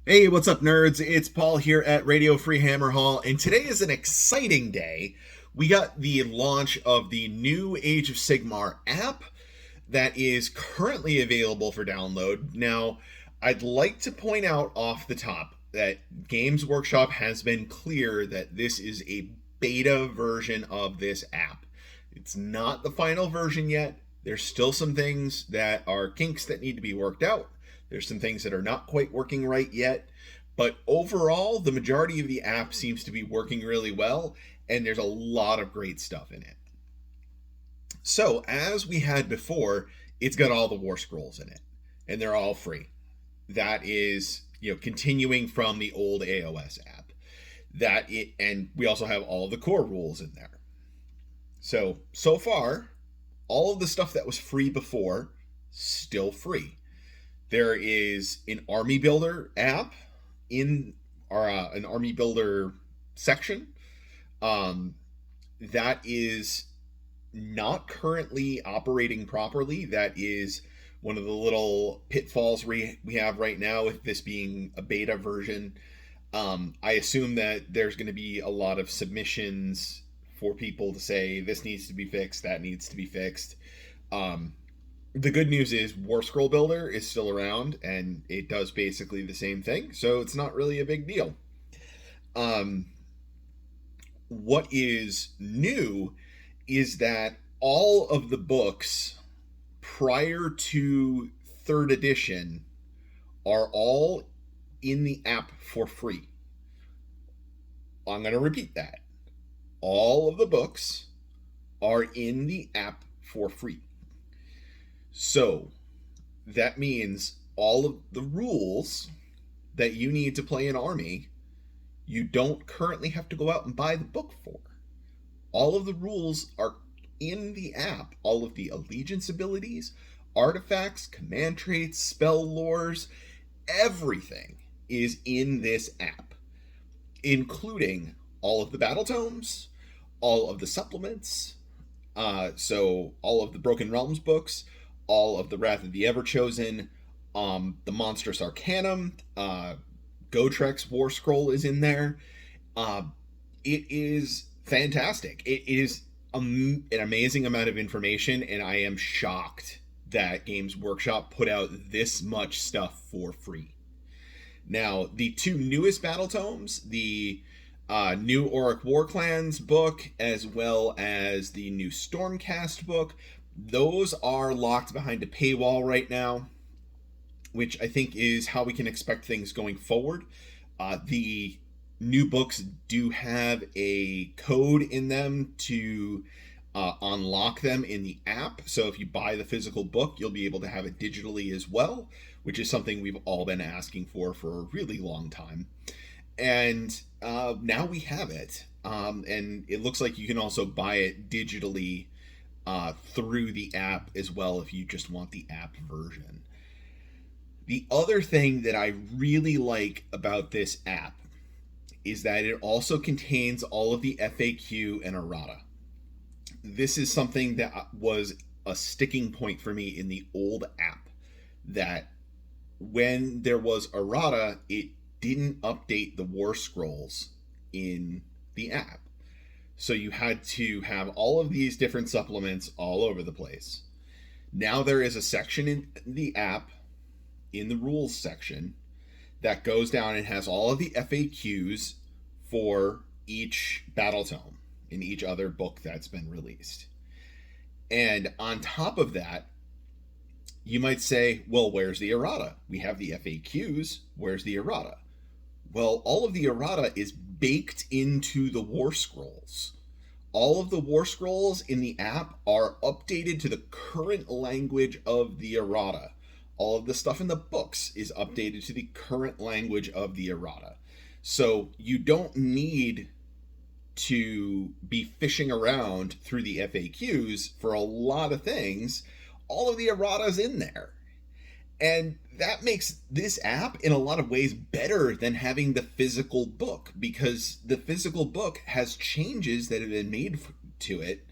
Hey, what's up, nerds? It's Paul here at Radio Free Hammer Hall, and today is an exciting day. We got the launch of the new Age of Sigmar app that is currently available for download. Now, I'd like to point out off the top that Games Workshop has been clear that this is a beta version of this app. It's not the final version yet. There's still some things that are kinks that need to be worked out. There's some things that are not quite working right yet. But overall, the majority of the app seems to be working really well, and there's a lot of great stuff in it. So, as we had before, it's got all the War Scrolls in it, and they're all free. That is, continuing from the old AOS app. And we also have all the core rules in there. So far, all of the stuff that was free before, still free. There is an army builder app in our an army builder section that is not currently operating properly. That is one of the little pitfalls we have right now with this being a beta version. I assume that there's going to be a lot of submissions for people to say this needs to be fixed, that needs to be fixed. The good news is War Scroll Builder is still around, and it does basically the same thing, so it's not really a big deal. What is new is that all of the books prior to 3rd edition are all in the app for free. I'm going to repeat that. All of the books are in the app for free. So that means all of the rules that you need to play an army, you don't currently have to go out and buy the book for. All of the rules are in the app. All of the allegiance abilities, artifacts, command traits, spell lores, everything is in this app, including all of the battle tomes, all of the supplements, so all of the Broken Realms books, all of the Wrath of the Everchosen, the Monstrous Arcanum, Gotrek's War Scroll is in there. It is fantastic. It is an amazing amount of information, and I am shocked that Games Workshop put out this much stuff for free. Now, the two newest battle tomes, the new Auric War Clans book, as well as the new Stormcast book, those are locked behind a paywall right now, which I think is how we can expect things going forward. The new books do have a code in them to unlock them in the app. So if you buy the physical book, you'll be able to have it digitally as well, which is something we've all been asking for a really long time. And now we have it. And it looks like you can also buy it digitally through the app as well if you just want the app version. The other thing that I really like about this app is that it also contains all of the FAQ and errata. This is something that was a sticking point for me in the old app, that when there was errata, it didn't update the War Scrolls in the app. So you had to have all of these different supplements all over the place. Now there is a section in the app, in the rules section, that goes down and has all of the FAQs for each battle tome in each other book that's been released. And on top of that, you might say, well, where's the errata? We have the FAQs, where's the errata? Well, all of the errata is baked into the War Scrolls. All of the War Scrolls in the app are updated to the current language of the errata. All of the stuff in the books is updated to the current language of the errata. So you don't need to be fishing around through the FAQs for a lot of things. All of the errata's in there. And that makes this app in a lot of ways better than having the physical book, because the physical book has changes that have been made to it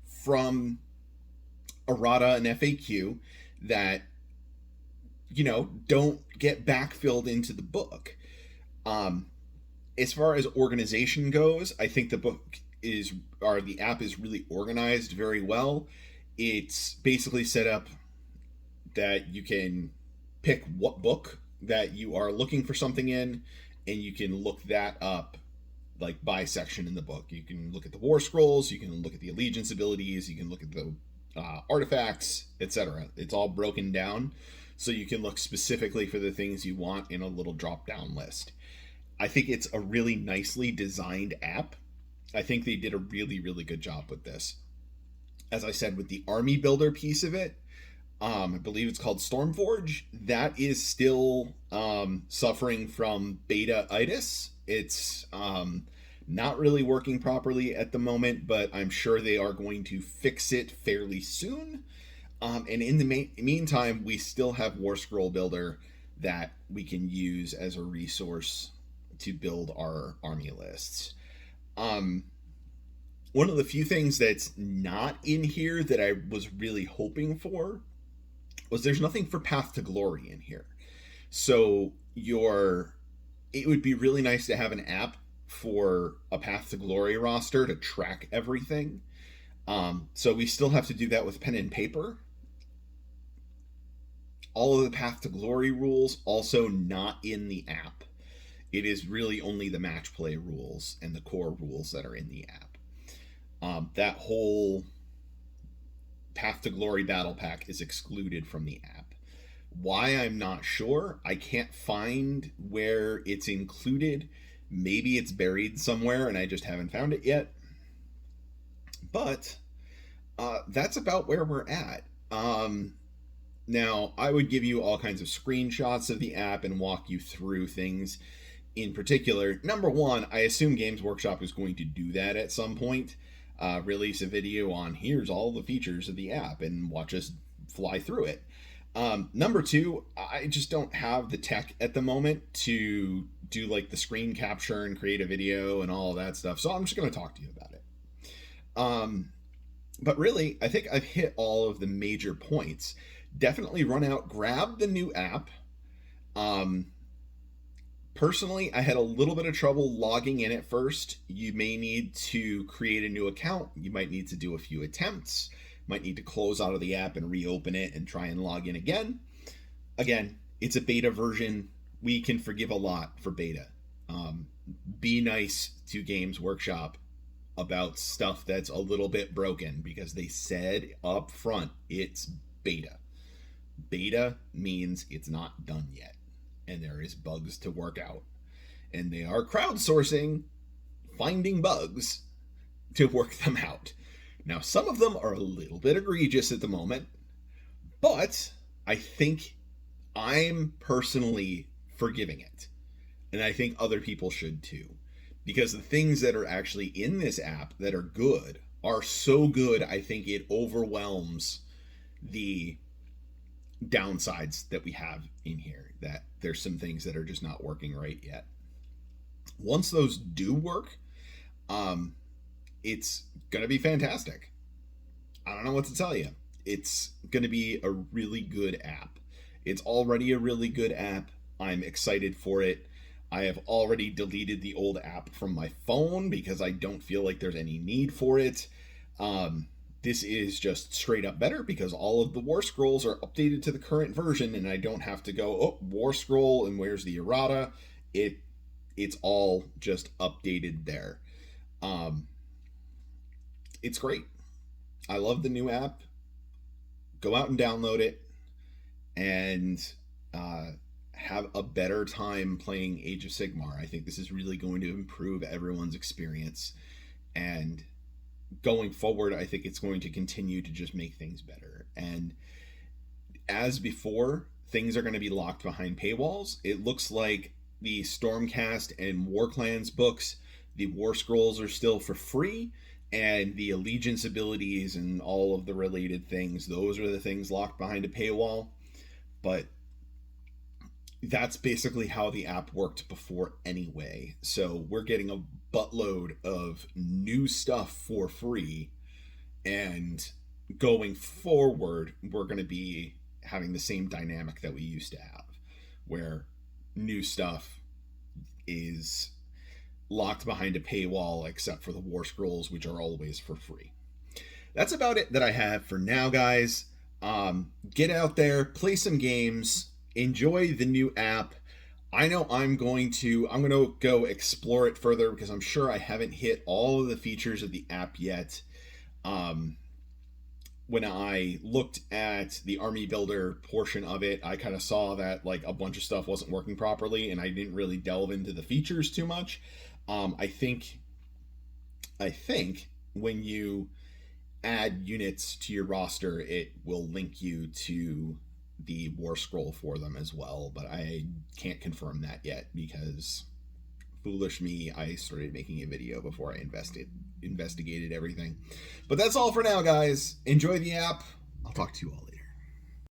from errata and FAQ that don't get backfilled into the book. Um, as far as organization goes, I think the app is really organized very well. It's basically set up that you can pick what book that you are looking for something in, and you can look that up like by section in the book. You can look at the war scrolls, you can look at the allegiance abilities, you can look at the artifacts, etc. It's all broken down so you can look specifically for the things you want in a little drop down list. I think it's a really nicely designed app. I think they did a really, really good job with this. As I said, with the army builder piece of it, I believe it's called Stormforge. That is still suffering from beta-itis. It's not really working properly at the moment, but I'm sure they are going to fix it fairly soon. And in the meantime, we still have War Scroll Builder that we can use as a resource to build our army lists. One of the few things that's not in here that I was really hoping for was there's nothing for Path to Glory in here. So it would be really nice to have an app for a Path to Glory roster to track everything. So we still have to do that with pen and paper. All of the Path to Glory rules also not in the app. It is really only the match play rules and the core rules that are in the app. That whole Path to Glory battle pack is excluded from the app. Why, I'm not sure. I can't find where it's included. Maybe it's buried somewhere and I just haven't found it yet. But that's about where we're at. Now, I would give you all kinds of screenshots of the app and walk you through things in particular. Number one, I assume Games Workshop is going to do that at some point. Release a video on here's all the features of the app and watch us fly through it. Number two, I just don't have the tech at the moment to do like the screen capture and create a video and all of that stuff. So I'm just going to talk to you about it. But really, I think I've hit all of the major points. Definitely run out, grab the new app. Personally, I had a little bit of trouble logging in at first. You may need to create a new account. You might need to do a few attempts. Might need to close out of the app and reopen it and try and log in again. Again, it's a beta version. We can forgive a lot for beta. Be nice to Games Workshop about stuff that's a little bit broken because they said up front it's beta. Beta means it's not done yet and there is bugs to work out. And they are crowdsourcing, finding bugs to work them out. Now, some of them are a little bit egregious at the moment, but I think I'm personally forgiving it. And I think other people should too. Because the things that are actually in this app that are good are so good, I think it overwhelms the downsides that we have in here, that there's some things that are just not working right yet. Once those do work, it's going to be fantastic. I don't know what to tell you. It's going to be a really good app. It's already a really good app. I'm excited for it. I have already deleted the old app from my phone because I don't feel like there's any need for it. This is just straight up better because all of the War Scrolls are updated to the current version and I don't have to go, oh, War Scroll and where's the errata? It's all just updated there. It's great. I love the new app. Go out and download it and have a better time playing Age of Sigmar. I think this is really going to improve everyone's experience. And going forward, I think it's going to continue to just make things better. And as before, things are going to be locked behind paywalls. It looks like the Stormcast and War Clans books, the War Scrolls are still for free, and the allegiance abilities and all of the related things, those are the things locked behind a paywall. But that's basically how the app worked before anyway. So we're getting a buttload of new stuff for free, and going forward, we're going to be having the same dynamic that we used to have, where new stuff is locked behind a paywall except for the War Scrolls, which are always for free. That's about it that I have for now, guys. Get out there, play some games, enjoy the new app. I know I'm going to go explore it further because I'm sure I haven't hit all of the features of the app yet. When I looked at the army builder portion of it, I kind of saw that like a bunch of stuff wasn't working properly, and I didn't really delve into the features too much. I think when you add units to your roster, it will link you to the War Scroll for them as well, but I can't confirm that yet because, foolish me, I started making a video before I investigated everything. But that's all for now, guys. Enjoy the app. I'll talk to you all later.